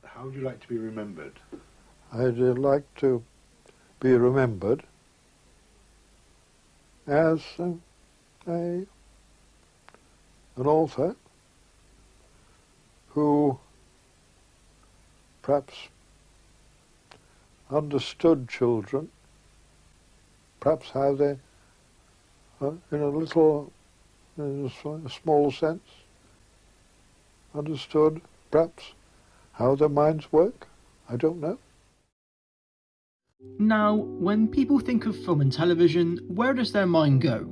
How would you like to be remembered? I'd like to be remembered as an author who perhaps understood children, perhaps how they, in a small sense, understood perhaps how their minds work. I don't know. Now, when people think of film and television, where does their mind go?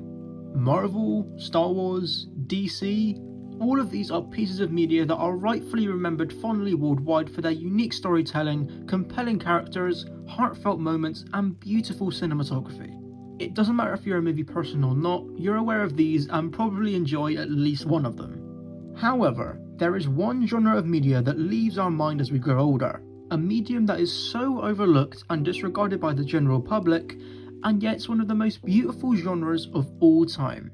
Marvel, Star Wars, DC? All of these are pieces of media that are rightfully remembered fondly worldwide for their unique storytelling, compelling characters, heartfelt moments, and beautiful cinematography. It doesn't matter if you're a movie person or not, you're aware of these and probably enjoy at least one of them. However, there is one genre of media that leaves our mind as we grow older, a medium that is so overlooked and disregarded by the general public, and yet it's one of the most beautiful genres of all time.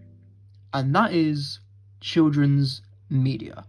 And that is children's media.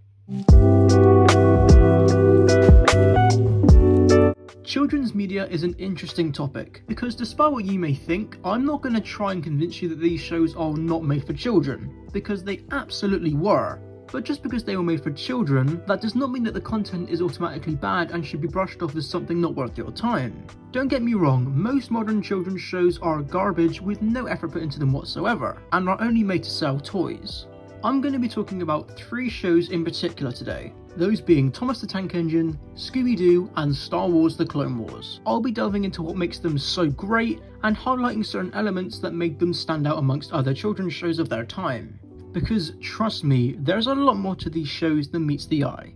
Children's media is an interesting topic, because despite what you may think, I'm not going to try and convince you that these shows are not made for children, because they absolutely were. But just because they were made for children, that does not mean that the content is automatically bad and should be brushed off as something not worth your time. Don't get me wrong, most modern children's shows are garbage with no effort put into them whatsoever, and are only made to sell toys. I'm going to be talking about 3 shows in particular today, those being Thomas the Tank Engine, Scooby-Doo, and Star Wars The Clone Wars. I'll be delving into what makes them so great, and highlighting certain elements that made them stand out amongst other children's shows of their time. Because, trust me, there's a lot more to these shows than meets the eye.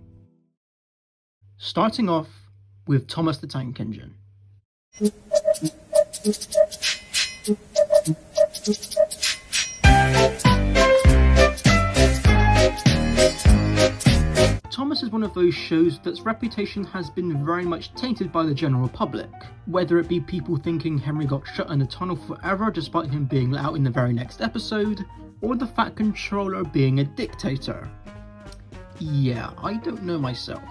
Starting off with Thomas the Tank Engine. Thomas is one of those shows that's reputation has been very much tainted by the general public, whether it be people thinking Henry got shut in a tunnel forever despite him being let out in the very next episode, or the Fat Controller being a dictator. Yeah, I don't know myself.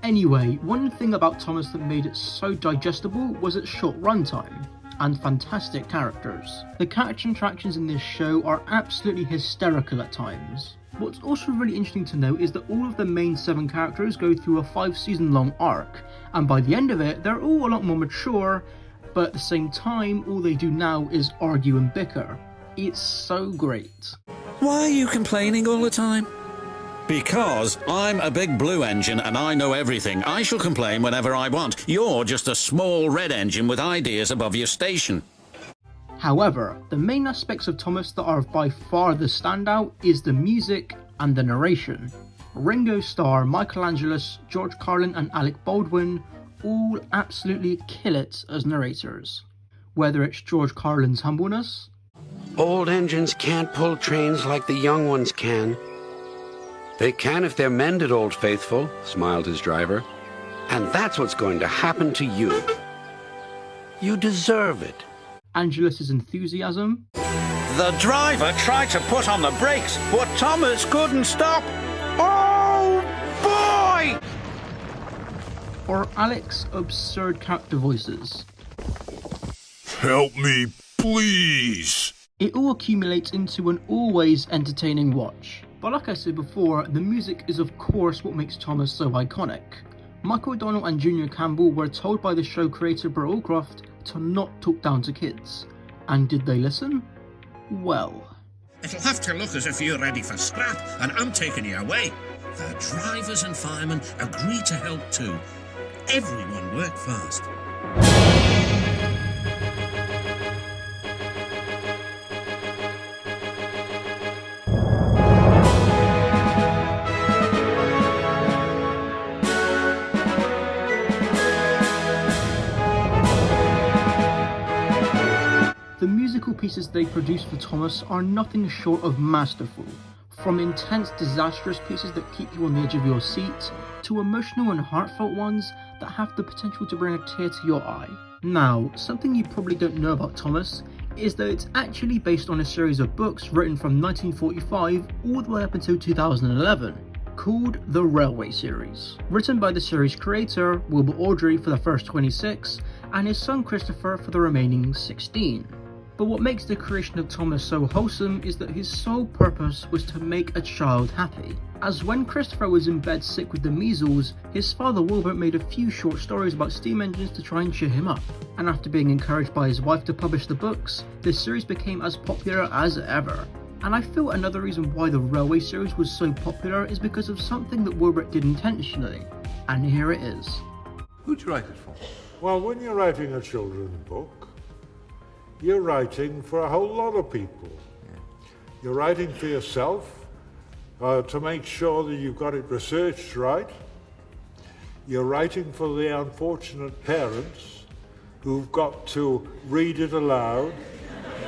Anyway, one thing about Thomas that made it so digestible was its short runtime, and fantastic characters. The character interactions in this show are absolutely hysterical at times. What's also really interesting to note is that all of the main 7 characters go through a 5-season long arc, and by the end of it, they're all a lot more mature, but at the same time, all they do now is argue and bicker. It's so great. Why are you complaining all the time? Because I'm a big blue engine and I know everything. I shall complain whenever I want. You're just a small red engine with ideas above your station. However, the main aspects of Thomas that are by far the standout is the music and the narration. Ringo Starr, Michael Angelis, George Carlin and Alec Baldwin all absolutely kill it as narrators. Whether it's George Carlin's humbleness, "Old engines can't pull trains like the young ones can." "They can if they're mended, Old Faithful," smiled his driver. "And that's what's going to happen to you. You deserve it." Angelis's enthusiasm, The driver tried to put on the brakes, but Thomas couldn't stop. Oh boy! or Alec's absurd character voices. Help me, please! It all accumulates into an always entertaining watch. But like I said before, the music is of course what makes Thomas so iconic. Michael O'Donnell and Junior Campbell were told by the show creator Burt Allcroft to not talk down to kids. And did they listen? Well. It'll have to look as if you're ready for scrap, and I'm taking you away. The drivers and firemen agree to help too. Everyone work fast. The musical pieces they produce for Thomas are nothing short of masterful, from intense, disastrous pieces that keep you on the edge of your seat, to emotional and heartfelt ones that have the potential to bring a tear to your eye. Now, something you probably don't know about Thomas is that it's actually based on a series of books written from 1945 all the way up until 2011. called The Railway Series, written by the series creator Wilbur Awdry for the first 26 and his son Christopher for the remaining 16. But what makes the creation of Thomas so wholesome is that his sole purpose was to make a child happy. As when Christopher was in bed sick with the measles, his father Wilbur made a few short stories about steam engines to try and cheer him up. And after being encouraged by his wife to publish the books, this series became as popular as ever. And I feel another reason why the Railway series was so popular is because of something that Wilbur did intentionally. And here it is. Who'd you write it for? Well, when you're writing a children's book, you're writing for a whole lot of people. You're writing for yourself to make sure that you've got it researched right. You're writing for the unfortunate parents who've got to read it aloud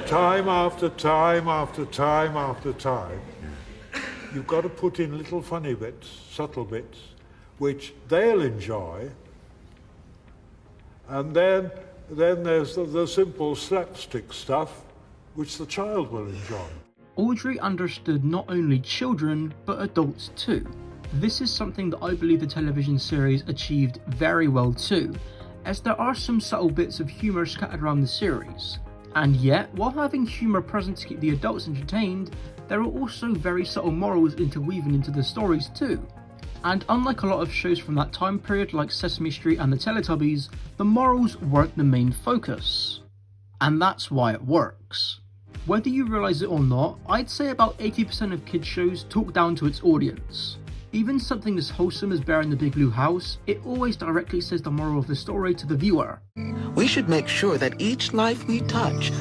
time after time after time after time. You've got to put in little funny bits, subtle bits, which they'll enjoy. And then there's the simple slapstick stuff, which the child will enjoy. Awdry understood not only children, but adults too. This is something that I believe the television series achieved very well too, as there are some subtle bits of humour scattered around the series. And yet, while having humour present to keep the adults entertained, there are also very subtle morals interweaving into the stories too. And unlike a lot of shows from that time period like Sesame Street and the Teletubbies, the morals weren't the main focus. And that's why it works. Whether you realise it or not, I'd say about 80% of kids shows talk down to its audience. Even something as wholesome as Bear in the Big Blue House, it always directly says the moral of the story to the viewer. We should make sure that each life we touch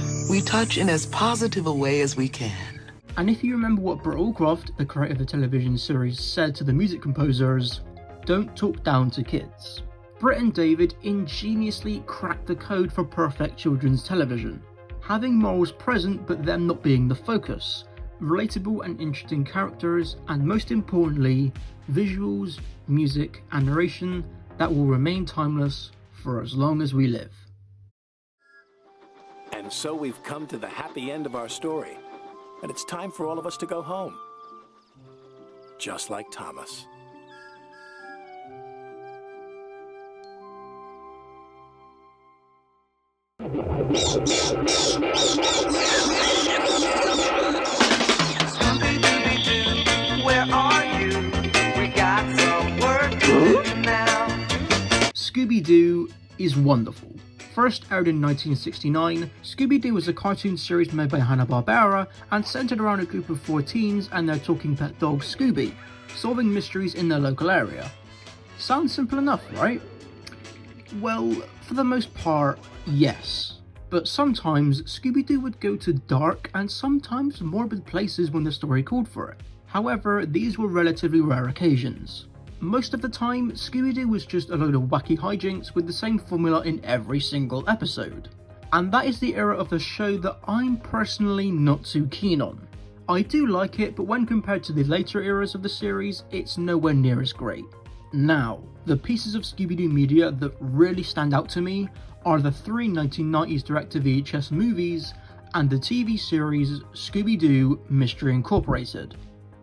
in as positive a way as we can. And if you remember what Brett Allcroft, the creator of the television series, said to the music composers, don't talk down to kids. Brett and David ingeniously cracked the code for perfect children's television, having morals present but them not being the focus, relatable and interesting characters, and most importantly, visuals, music, and narration that will remain timeless for as long as we live. And so we've come to the happy end of our story, and it's time for all of us to go home. Just like Thomas. Where are you? We got some work to do now. Scooby-Doo is wonderful. First aired in 1969, Scooby-Doo was a cartoon series made by Hanna-Barbera and centered around a group of 4 teens and their talking pet dog Scooby, solving mysteries in their local area. Sounds simple enough, right? Well, for the most part, yes. But sometimes Scooby-Doo would go to dark and sometimes morbid places when the story called for it. However, these were relatively rare occasions. Most of the time, Scooby-Doo was just a load of wacky hijinks with the same formula in every single episode. And that is the era of the show that I'm personally not too keen on. I do like it, but when compared to the later eras of the series, it's nowhere near as great. Now, the pieces of Scooby-Doo media that really stand out to me are the 3 1990s direct-to-VHS movies and the TV series Scooby-Doo Mystery Incorporated.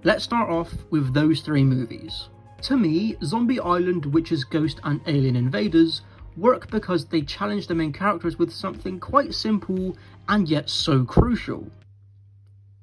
Let's start off with those 3 movies. To me, Zombie Island, Witches, Ghost and Alien Invaders work because they challenge the main characters with something quite simple and yet so crucial.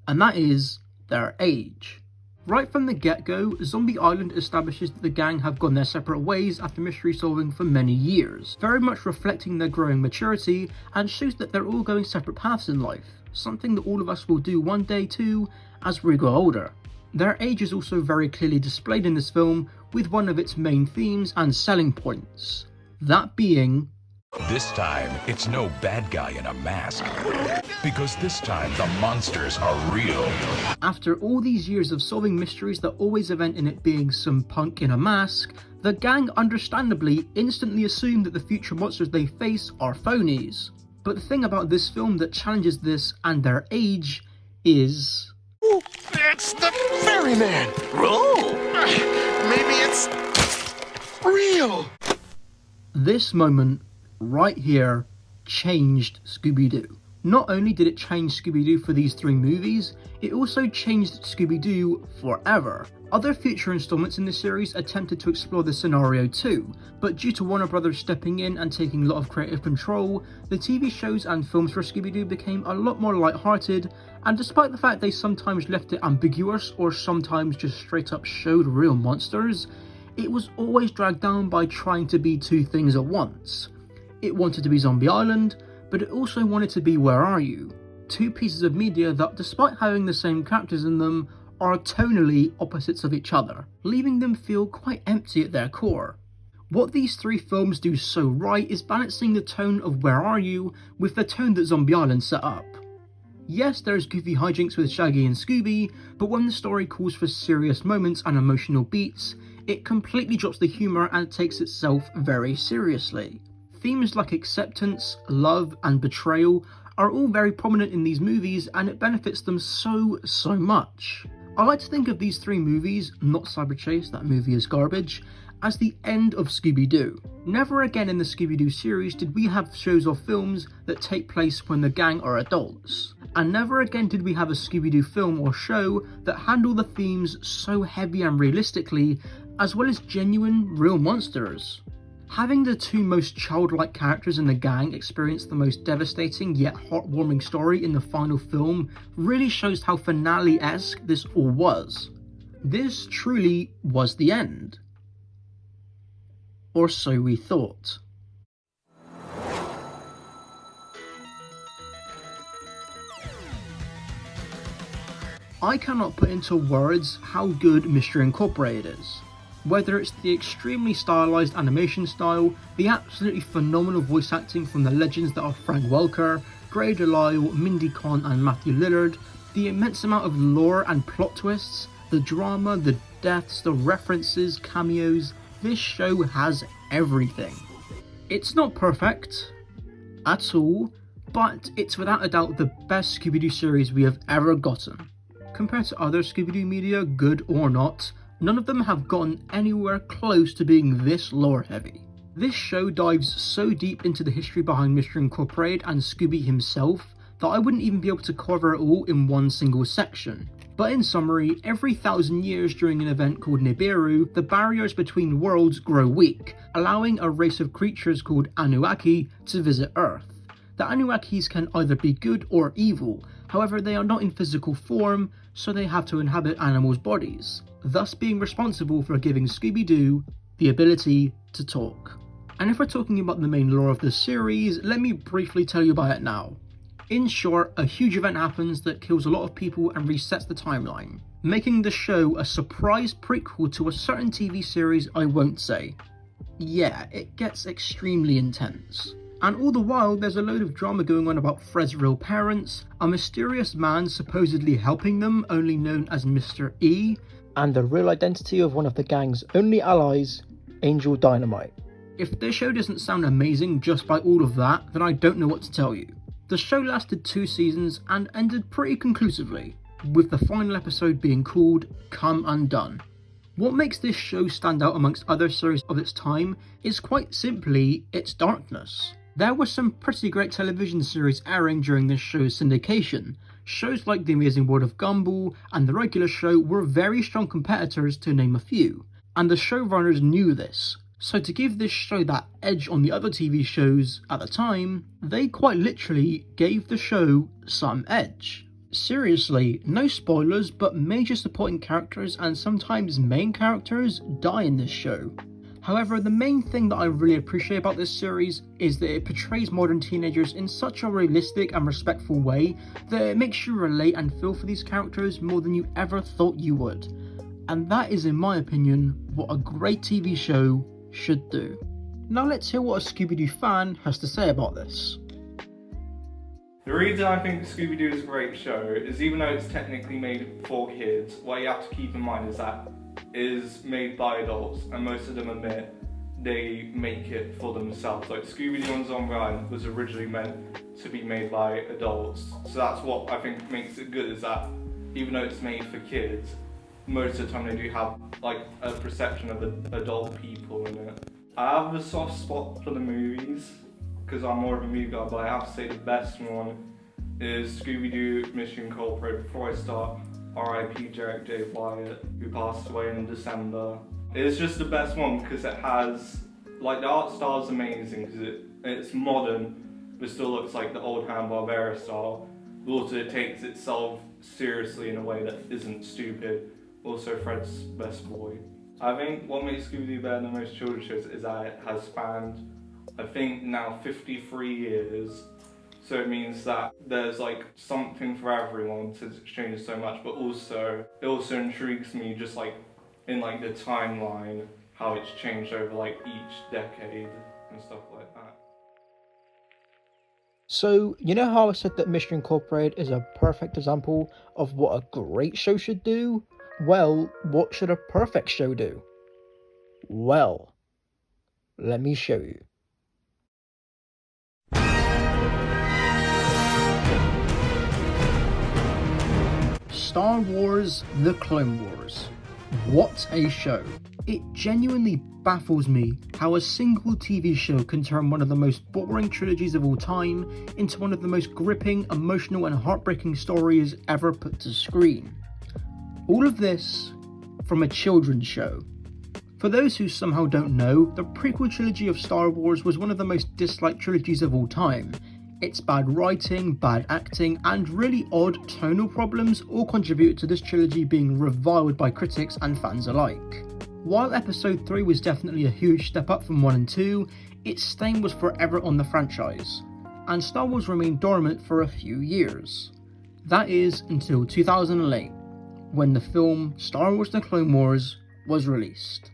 And that is their age. Right from the get-go, Zombie Island establishes that the gang have gone their separate ways after mystery solving for many years, very much reflecting their growing maturity and shows that they're all going separate paths in life, something that all of us will do one day too as we grow older. Their age is also very clearly displayed in this film with one of its main themes and selling points, that being, this time, it's no bad guy in a mask. Because this time, the monsters are real. After all these years of solving mysteries that always end in it being some punk in a mask, the gang understandably instantly assume that the future monsters they face are phonies. But the thing about this film that challenges this and their age is... It's the ferryman! Oh! Maybe it's... real! This moment right here changed Scooby-Doo. Not only did it change Scooby-Doo for these 3 movies, it also changed Scooby-Doo forever. Other future installments in the series attempted to explore this scenario too, but due to Warner Brothers stepping in and taking a lot of creative control, the TV shows and films for Scooby-Doo became a lot more light-hearted, and despite the fact they sometimes left it ambiguous or sometimes just straight up showed real monsters, it was always dragged down by trying to be 2 things at once. It wanted to be Zombie Island, but it also wanted to be Where Are You? 2 pieces of media that, despite having the same characters in them, are tonally opposites of each other, leaving them feel quite empty at their core. What these 3 films do so right is balancing the tone of Where Are You with the tone that Zombie Island set up. Yes, there's goofy hijinks with Shaggy and Scooby, but when the story calls for serious moments and emotional beats, it completely drops the humour and takes itself very seriously. Themes like acceptance, love, and betrayal are all very prominent in these movies, and it benefits them so much. I like to think of these 3 movies, not Cyberchase, that movie is garbage, as the end of Scooby-Doo. Never again in the Scooby-Doo series did we have shows or films that take place when the gang are adults. And never again did we have a Scooby-Doo film or show that handle the themes so heavy and realistically, as well as genuine, real monsters. Having the 2 most childlike characters in the gang experience the most devastating yet heartwarming story in the final film really shows how finale-esque this all was. This truly was the end. Or so we thought. I cannot put into words how good Mystery Incorporated is. Whether it's the extremely stylized animation style, the absolutely phenomenal voice acting from the legends that are Frank Welker, Grey DeLisle, Mindy Kahn and Matthew Lillard, the immense amount of lore and plot twists, the drama, the deaths, the references, cameos, this show has everything. It's not perfect at all, but it's without a doubt the best Scooby-Doo series we have ever gotten. Compared to other Scooby-Doo media, good or not, none of them have gotten anywhere close to being this lore heavy. This show dives so deep into the history behind Mystery Incorporated and Scooby himself that I wouldn't even be able to cover it all in one single section. But in summary, every 1,000 years during an event called Nibiru, the barriers between worlds grow weak, allowing a race of creatures called Anunnaki to visit Earth. The Anunnakis can either be good or evil, however they are not in physical form, so they have to inhabit animals' bodies, thus being responsible for giving Scooby-Doo the ability to talk. And if we're talking about the main lore of the series, let me briefly tell you about it now. In short, a huge event happens that kills a lot of people and resets the timeline, making the show a surprise prequel to a certain TV series I won't say. Yeah, it gets extremely intense. And all the while, there's a load of drama going on about Fred's real parents, a mysterious man supposedly helping them, only known as Mr. E, and the real identity of one of the gang's only allies, Angel Dynamite. If this show doesn't sound amazing just by all of that, then I don't know what to tell you. The show lasted 2 seasons and ended pretty conclusively, with the final episode being called Come Undone. What makes this show stand out amongst other series of its time is quite simply its darkness. There were some pretty great television series airing during this show's syndication. Shows like The Amazing World of Gumball and the regular show were very strong competitors, to name a few, and the showrunners knew this. So to give this show that edge on the other TV shows at the time, they quite literally gave the show some edge. Seriously, no spoilers, but major supporting characters and sometimes main characters die in this show. However, the main thing that I really appreciate about this series is that it portrays modern teenagers in such a realistic and respectful way that it makes you relate and feel for these characters more than you ever thought you would. And that is, in my opinion, what a great TV show should do. Now let's hear what a Scooby-Doo fan has to say about this. The reason I think Scooby-Doo is a great show is, even though it's technically made for kids, what you have to keep in mind is that it is made by adults, and most of them admit they make it for themselves. Like Scooby-Doo and Zombie Island was originally meant to be made by adults, so that's what I think makes it good, is that even though it's made for kids, most of the time they do have like a perception of adult people in it. I have a soft spot for the movies, because I'm more of a movie guy, but I have to say the best one is Scooby-Doo Mission Incorporated. Before I start, R.I.P. Dave Wyatt, who passed away in December. It's just the best one because it has, like, the art style is amazing because it's modern, but still looks like the old Hanna-Barbera style. But also it takes itself seriously in a way that isn't stupid. Also Fred's best boy. I think what makes Scooby-Doo better than most children's shows is that it has spanned, I think, now 53 years. So it means that there's like something for everyone since it's changed so much, but also it also intrigues me just like in like the timeline, how it's changed over like each decade and stuff like that. So, you know how I said that Mission Incorporated is a perfect example of what a great show should do? Well, what should a perfect show do? Well, let me show you. Star Wars: The Clone Wars. What a show. It genuinely baffles me how a single TV show can turn one of the most boring trilogies of all time into one of the most gripping, emotional and heartbreaking stories ever put to screen. All of this from a children's show. For those who somehow don't know, the prequel trilogy of Star Wars was one of the most disliked trilogies of all time. Its bad writing, bad acting, and really odd tonal problems all contributed to this trilogy being reviled by critics and fans alike. While Episode 3 was definitely a huge step up from 1 and 2, its stain was forever on the franchise, and Star Wars remained dormant for a few years. That is until 2008, when the film Star Wars: The Clone Wars was released.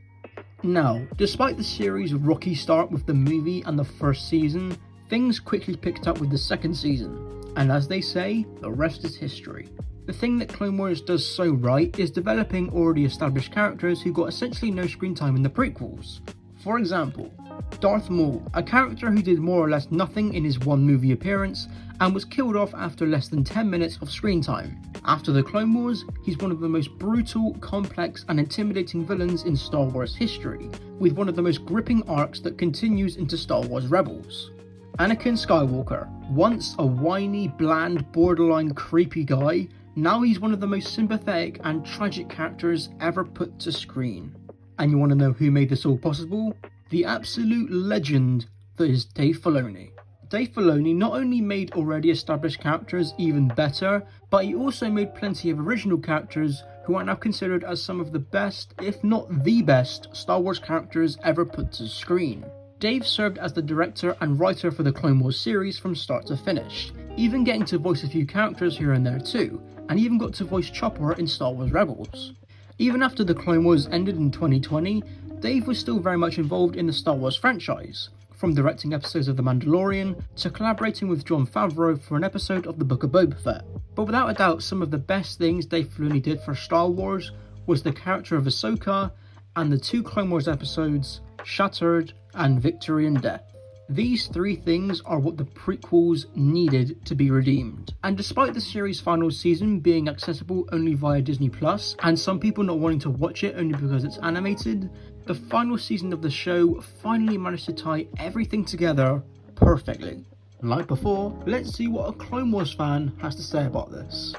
Now, despite the series' rocky start with the movie and the first season, things quickly picked up with the second season, and as they say, the rest is history. The thing that Clone Wars does so right is developing already established characters who got essentially no screen time in the prequels. For example, Darth Maul, a character who did more or less nothing in his one movie appearance and was killed off after less than 10 minutes of screen time. After the Clone Wars, he's one of the most brutal, complex and intimidating villains in Star Wars history, with one of the most gripping arcs that continues into Star Wars Rebels. Anakin Skywalker, once a whiny, bland, borderline creepy guy, now he's one of the most sympathetic and tragic characters ever put to screen. And you want to know who made this all possible? The absolute legend that is Dave Filoni. Dave Filoni not only made already established characters even better, but he also made plenty of original characters who are now considered as some of the best, if not the best, Star Wars characters ever put to screen. Dave served as the director and writer for the Clone Wars series from start to finish, even getting to voice a few characters here and there too, and even got to voice Chopper in Star Wars Rebels. Even after the Clone Wars ended in 2020, Dave was still very much involved in the Star Wars franchise, from directing episodes of The Mandalorian to collaborating with Jon Favreau for an episode of the Book of Boba Fett. But without a doubt, some of the best things Dave Filoni did for Star Wars was the character of Ahsoka and the 2 Clone Wars episodes, Shattered and Victory and Death. These 3 things are what the prequels needed to be redeemed. And despite the series' final season being accessible only via Disney Plus, and some people not wanting to watch it only because it's animated, the final season of the show finally managed to tie everything together perfectly. Like before, let's see what a Clone Wars fan has to say about this.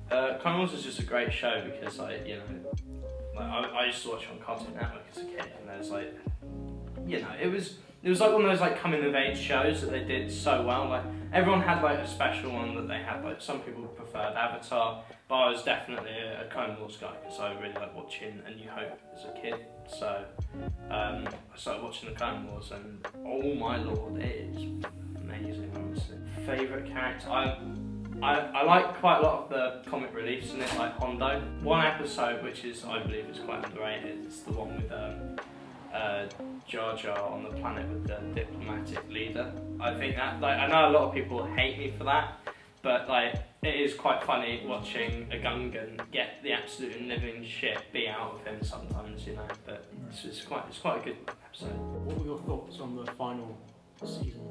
Clone Wars is just a great show because, like, you know, I used to watch it on Cartoon Network as a kid, and there's like, you know, it was like one of those like coming of age shows that they did so well. Like everyone had like a special one that they had. Like some people preferred Avatar, but I was definitely a Clone Wars guy because I really liked watching A New Hope as a kid. So I started watching the Clone Wars, and oh my lord, it is amazing. Honestly, favorite character. I like quite a lot of the comic reliefs in it, like Hondo. One episode, which is I believe is quite underrated, is the one with Jar Jar on the planet with the diplomatic leader. I think that, like, I know a lot of people hate me for that, but like it is quite funny watching a Gungan get the absolute living shit beat out of him sometimes, you know. But it's quite a good episode. What were your thoughts on the final season?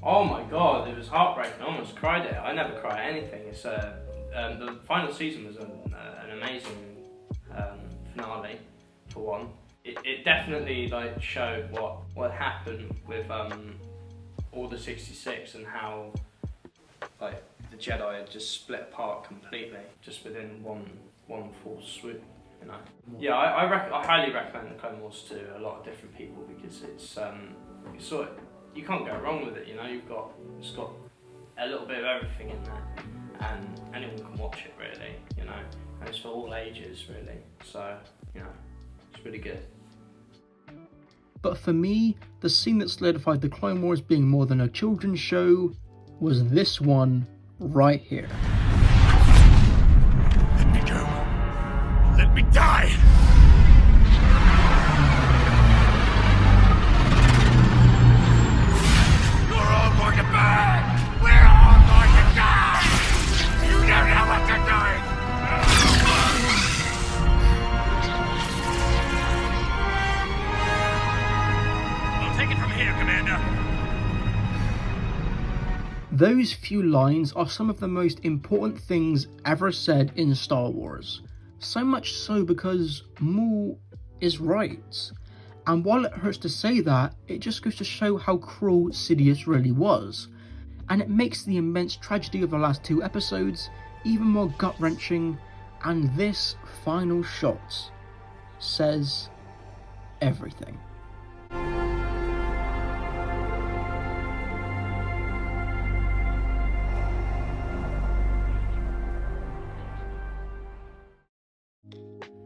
Oh my god, it was heartbreaking. I almost cried it. I never cry at anything. It's the final season was an amazing finale for one. It definitely like showed what happened with Order 66 and how like the Jedi had just split apart completely, just within one full swoop. You know. Yeah, I highly recommend the Clone Wars to a lot of different people because it's sort of, you can't go wrong with it. You know, it's got a little bit of everything in there, and anyone can watch it really. You know, and it's for all ages really. So you know, it's really good. But for me, the scene that solidified the Clone Wars being more than a children's show was this one right here. Let me go. Let me die! You're all going to burn! We're all going to die! You don't know what you're doing! I'll take it from here, Commander. Those few lines are some of the most important things ever said in Star Wars. So much so because Maul is right. And while it hurts to say that, it just goes to show how cruel Sidious really was. And it makes the immense tragedy of the last 2 episodes even more gut-wrenching, and this final shot says everything.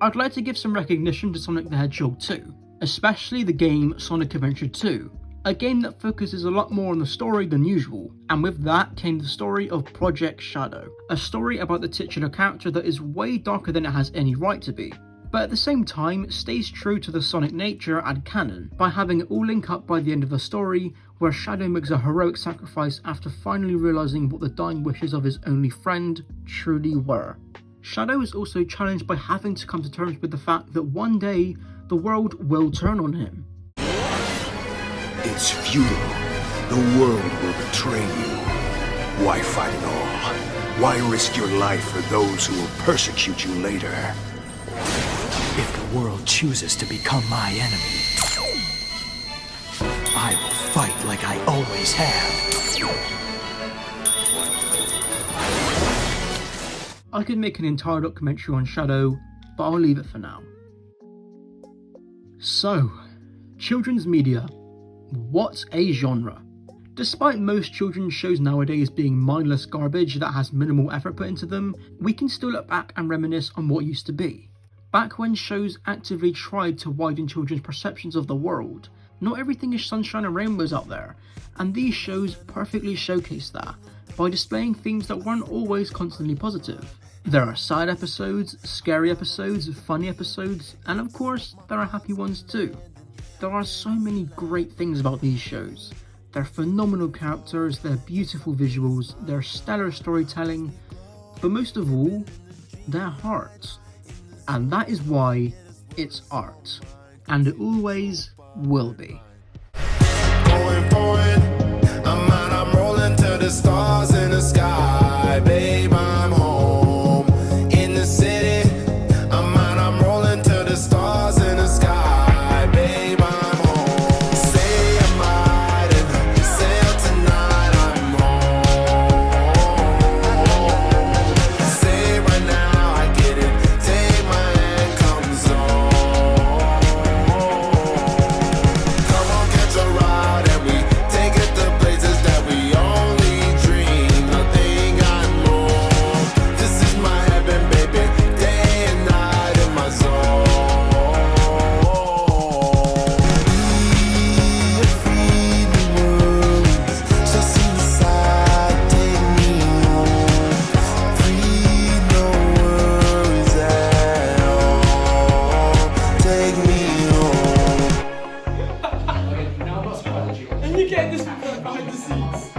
I'd like to give some recognition to Sonic the Hedgehog 2, especially the game Sonic Adventure 2, a game that focuses a lot more on the story than usual, and with that came the story of Project Shadow, a story about the titular character that is way darker than it has any right to be, but at the same time stays true to the Sonic nature and canon, by having it all link up by the end of the story, where Shadow makes a heroic sacrifice after finally realising what the dying wishes of his only friend truly were. Shadow is also challenged by having to come to terms with the fact that one day the world will turn on him. It's futile. The world will betray you. Why fight at all? Why risk your life for those who will persecute you later? If the world chooses to become my enemy, I will fight like I always have. I could make an entire documentary on Shadow, but I'll leave it for now. So, children's media. What a genre. Despite most children's shows nowadays being mindless garbage that has minimal effort put into them, we can still look back and reminisce on what used to be. Back when shows actively tried to widen children's perceptions of the world. Not everything is sunshine and rainbows out there, and these shows perfectly showcase that, by displaying themes that weren't always constantly positive. There are sad episodes, scary episodes, funny episodes, and of course, there are happy ones too. There are so many great things about these shows. They're phenomenal characters, they're beautiful visuals, they're stellar storytelling, but most of all, they're heart. And that is why it's art. And it always will be. Going forward, I'm rolling to the stars in the sky, babe, I'm home in the city. I'm rolling to the stars in the sky, babe, I'm home. Say I'm riding, sail tonight, I'm home. Say right now, I get it, take my hand, come zone. Come on, catch a ride, and we take it to places that we only dream. Nothing got more. This is my heaven, baby, day and night in my zone. Free the world, just inside, take me home. Free, no worries at all. Take me home. And you get this behind the scenes.